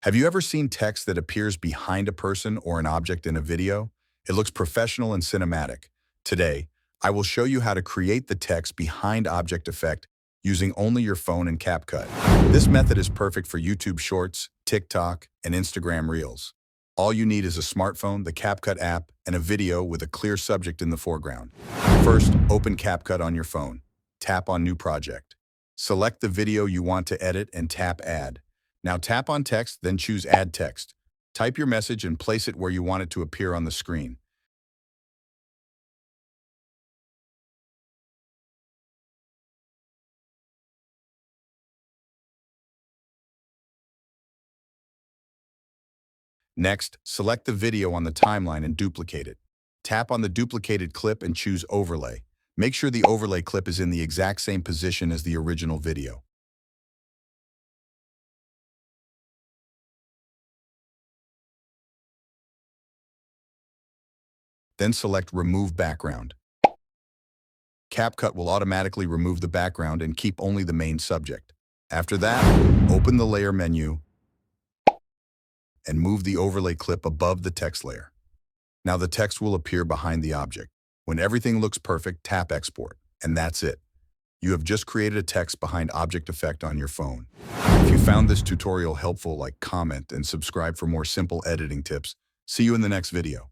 Have you ever seen text that appears behind a person or an object in a video? It looks professional and cinematic. Today, I will show you how to create the text behind object effect using only your phone and CapCut. This method is perfect for YouTube Shorts, TikTok, and Instagram Reels. All you need is a smartphone, the CapCut app, and a video with a clear subject in the foreground. First, open CapCut on your phone. Tap on New Project. Select the video you want to edit and tap Add. Now tap on text, then choose Add Text. Type your message and place it where you want it to appear on the screen. Next, select the video on the timeline and duplicate it. Tap on the duplicated clip and choose Overlay. Make sure the overlay clip is in the exact same position as the original video. Then select Remove Background. CapCut will automatically remove the background and keep only the main subject. After that, open the Layer menu and move the overlay clip above the text layer. Now the text will appear behind the object. When everything looks perfect, tap Export, and that's it. You have just created a text behind object effect on your phone. If you found this tutorial helpful, comment and subscribe for more simple editing tips. See you in the next video.